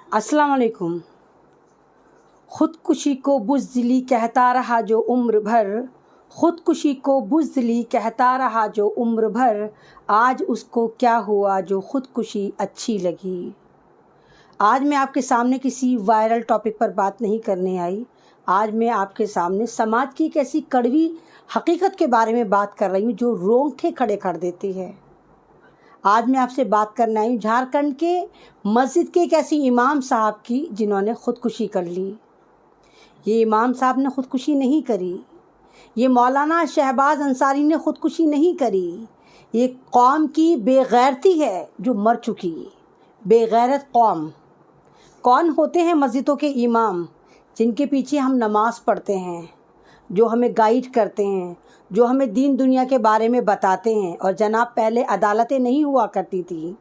अस्सलाम वालेकुम। खुदकुशी को बुज़दिली कहता रहा जो उम्र भर, खुदकुशी को बुज़दिली कहता रहा जो उम्र भर, आज उसको क्या हुआ जो खुदकुशी अच्छी लगी। आज मैं आपके सामने किसी वायरल टॉपिक पर बात नहीं करने आई। आज मैं आपके सामने समाज की एक ऐसी कड़वी हकीकत के बारे में बात कर रही हूँ जो रोंगटे खड़े कर देती है। आज मैं आपसे बात करने आई हूँ झारखंड के मस्जिद के एक ऐसी इमाम साहब की जिन्होंने ख़ुदकुशी कर ली। ये इमाम साहब ने ख़ुदकुशी नहीं करी, ये मौलाना शहबाज अंसारी ने ख़ुदकुशी नहीं करी। ये कौम की बेगैरती है जो मर चुकी। बेगैरत कौम कौन होते हैं? मस्जिदों के इमाम, जिनके पीछे हम नमाज़ पढ़ते हैं, जो हमें गाइड करते हैं, जो हमें दीन दुनिया के बारे में बताते हैं। और जनाब, पहले अदालतें नहीं हुआ करती थी,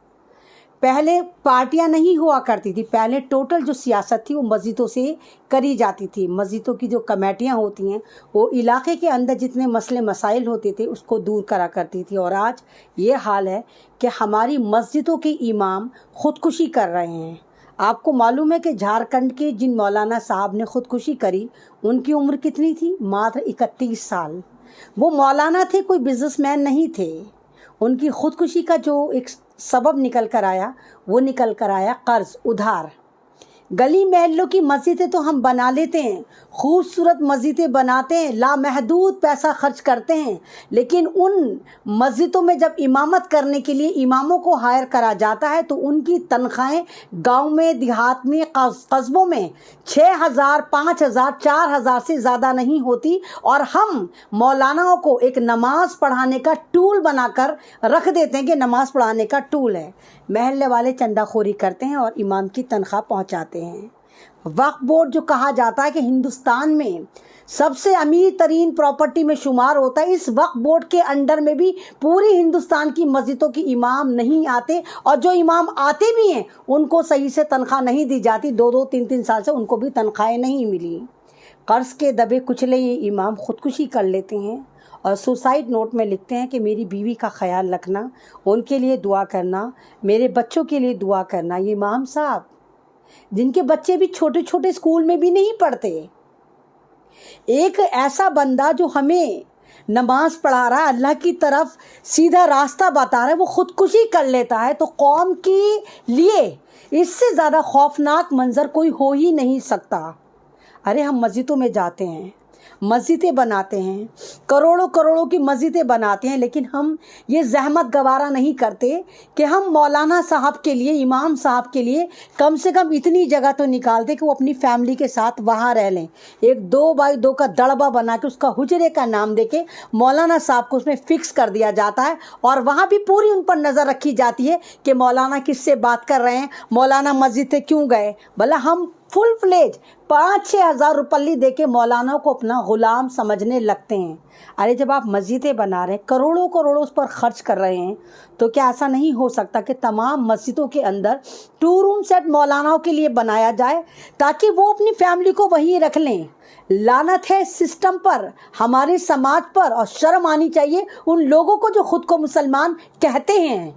पहले पार्टियां नहीं हुआ करती थी, पहले टोटल जो सियासत थी वो मस्जिदों से करी जाती थी। मस्जिदों की जो कमेटियां होती हैं वो इलाके के अंदर जितने मसले मसाइल होते थे उसको दूर करा करती थी। और आज ये हाल है कि हमारी मस्जिदों के इमाम ख़ुदकुशी कर रहे हैं। आपको मालूम है कि झारखंड के जिन मौलाना साहब ने ख़ुदकुशी करी उनकी उम्र कितनी थी? मात्र 31 साल। वो मौलाना थे, कोई बिजनेसमैन नहीं थे। उनकी ख़ुदकुशी का जो एक सबब निकल कर आया वो निकल कर आया कर्ज़, उधार। गली महल्लों की मस्जिदें तो हम बना लेते हैं, खूबसूरत मस्जिदें बनाते हैं, लामहदूद पैसा खर्च करते हैं, लेकिन उन मस्जिदों में जब इमामत करने के लिए इमामों को हायर करा जाता है तो उनकी तनख्वाहें गांव में, देहात में, कस्बों में 6,000, 5,000, 4,000 से ज़्यादा नहीं होती। और हम मौलानाओं को एक नमाज पढ़ाने का टूल बनाकर रख देते हैं कि नमाज पढ़ाने का टूल है। महल्ले वाले चंदाखोरी करते हैं और इमाम की तनख्वाह पहुंचाते हैं। वक्फ बोर्ड जो कहा जाता है कि हिंदुस्तान में सबसे अमीर तरीन प्रॉपर्टी में शुमार होता है, इस वक्फ बोर्ड के अंडर में भी पूरी हिंदुस्तान की मस्जिदों की इमाम नहीं आते। और जो इमाम आते भी हैं उनको सही से तनख्वाह नहीं दी जाती। 2-2, 3-3 साल से उनको भी तनख्वाहें नहीं मिली। कर्ज के दबे कुचले ये इमाम ख़ुदकुशी कर लेते हैं और सुसाइड नोट में लिखते हैं कि मेरी बीवी का ख्याल रखना, उनके लिए दुआ करना, मेरे बच्चों के लिए दुआ करना। ये इमाम साहब जिनके बच्चे भी छोटे छोटे स्कूल में भी नहीं पढ़ते, एक ऐसा बंदा जो हमें नमाज पढ़ा रहा है, अल्लाह की तरफ सीधा रास्ता बता रहा है, वो ख़ुदकुशी कर लेता है तो कौम के लिए इससे ज़्यादा खौफनाक मंजर कोई हो ही नहीं सकता। अरे हम मस्जिदों में जाते हैं, मस्जिदें बनाते हैं, करोड़ों करोड़ों की मस्जिदें बनाते हैं, लेकिन हम ये जहमत गवारा नहीं करते कि हम मौलाना साहब के लिए, इमाम साहब के लिए कम से कम इतनी जगह तो निकाल दें कि वो अपनी फैमिली के साथ वहाँ रह लें। एक 2x2 का दड़बा बना के उसका हुजरे का नाम दे के मौलाना साहब को उसमें फ़िक्स कर दिया जाता है और वहाँ भी पूरी उन पर नज़र रखी जाती है कि मौलाना किससे बात कर रहे हैं, मौलाना मस्जिद से क्यों गए। भला हम फुल फ्लेज 5-6 हज़ार रुपये दे के मौलाना को अपना ग़ुलाम समझने लगते हैं। अरे जब आप मस्जिदें बना रहे हैं, करोड़ों करोड़ों उस पर खर्च कर रहे हैं, तो क्या ऐसा नहीं हो सकता कि तमाम मस्जिदों के अंदर 2 रूम सेट मौलानाओं के लिए बनाया जाए ताकि वो अपनी फैमिली को वहीं रख लें। लानत है सिस्टम पर, हमारे समाज पर, और शर्म आनी चाहिए उन लोगों को जो खुद को मुसलमान कहते हैं।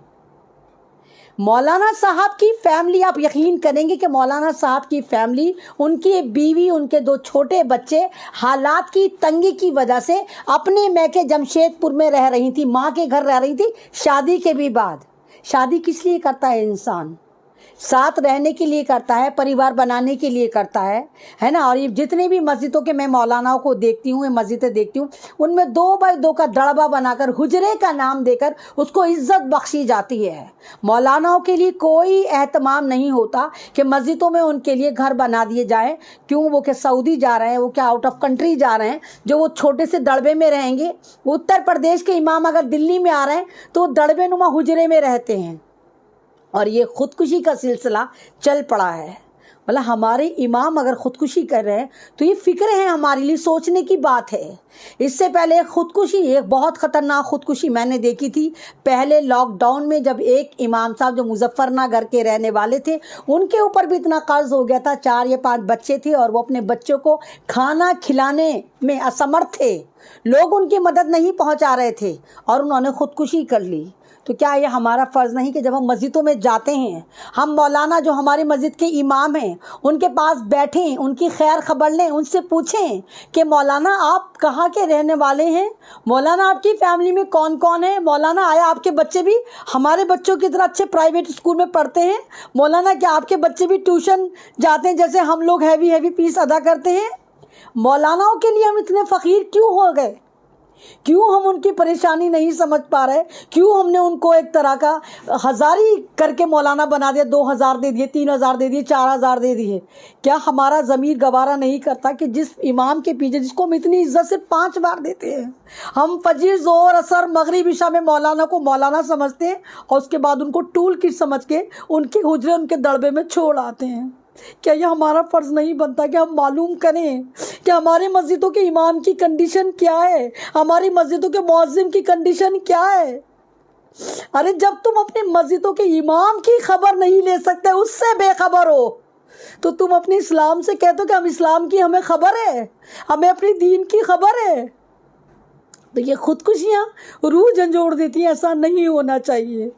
मौलाना साहब की फैमिली, आप यकीन करेंगे कि मौलाना साहब की फैमिली, उनकी बीवी, उनके 2 छोटे बच्चे हालात की तंगी की वजह से अपने मैके जमशेदपुर में रह रही थी, माँ के घर रह रही थी शादी के भी बाद। शादी किस लिए करता है इंसान? साथ रहने के लिए करता है, परिवार बनाने के लिए करता है ना। और ये जितने भी मस्जिदों के मैं मौलानाओं को देखती हूँ, मस्जिदें देखती हूँ, उनमें 2x2 का दड़बा बनाकर हुजरे का नाम देकर उसको इज्जत बख्शी जाती है। मौलानाओं के लिए कोई एहतमाम नहीं होता कि मस्जिदों में उनके लिए घर बना दिए जाए। क्यों? वो क्या सऊदी जा रहे हैं, वो क्या आउट ऑफ कंट्री जा रहे हैं जो वो छोटे से दड़बे में रहेंगे? उत्तर प्रदेश के इमाम अगर दिल्ली में आ रहे हैं तो दड़बे नुमा हुजरे में रहते हैं। और ये ख़ुदकुशी का सिलसिला चल पड़ा है। मतलब हमारे इमाम अगर ख़ुदकुशी कर रहे हैं तो ये फ़िक्र है, हमारे लिए सोचने की बात है। इससे पहले ख़ुदकुशी, एक बहुत ख़तरनाक ख़ुदकुशी मैंने देखी थी पहले लॉकडाउन में, जब एक इमाम साहब जो मुजफ्फरनगर के रहने वाले थे, उनके ऊपर भी इतना कर्ज हो गया था, 4 या 5 बच्चे थे और वो अपने बच्चों को खाना खिलाने में असमर्थ थे। लोग उनकी मदद नहीं पहुंचा रहे थे और उन्होंने ख़ुदकुशी कर ली। تو کیا یہ ہمارا فرض نہیں کہ جب ہم مسجدوں میں جاتے ہیں، ہم مولانا جو ہماری مسجد کے امام ہیں ان کے پاس بیٹھیں، ان کی خیر خبر لیں، ان سے پوچھیں کہ مولانا آپ کہاں کے رہنے والے ہیں، مولانا آپ کی فیملی میں کون کون ہے، مولانا آیا آپ کے بچے بھی ہمارے بچوں کی طرح اچھے پرائیویٹ اسکول میں پڑھتے ہیں، مولانا کیا آپ کے بچے بھی ٹیوشن جاتے ہیں جیسے ہم لوگ ہیوی فیس ادا کرتے ہیں؟ مولاناؤں کے لیے ہم اتنے فقیر کیوں ہو گئے؟ کیوں ہم ان کی پریشانی نہیں سمجھ پا رہے؟ کیوں ہم نے ان کو ایک طرح کا ہزاری کر کے مولانا بنا دیا، 2000 دے دیے، 3000 دے دیے، 4000 دے دیے؟ کیا ہمارا ضمیر گوارا نہیں کرتا کہ جس امام کے پیچھے جس کو ہم اتنی عزت سے 5 بار دیتے ہیں، ہم فجر ظہر عصر مغرب عشاء میں مولانا کو مولانا سمجھتے ہیں اور اس کے بعد ان کو ٹول کٹ سمجھ کے ان کے حجرے ان کے دڑبے میں چھوڑ آتے ہیں؟ کیا یہ ہمارا فرض نہیں بنتا کہ ہم معلوم کریں کہ ہماری مسجدوں کے امام کی کنڈیشن کیا ہے، ہماری مسجدوں کے مؤذن کی کنڈیشن کیا ہے؟ ارے جب تم اپنی مسجدوں کے امام کی خبر نہیں لے سکتے، اس سے بے خبر ہو، تو تم اپنے اسلام سے کہتے ہو کہ ہم اسلام کی ہمیں خبر ہے، ہمیں اپنی دین کی خبر ہے؟ تو یہ خودکشیاں روح جھنجھوڑ دیتی ہیں، ایسا نہیں ہونا چاہیے۔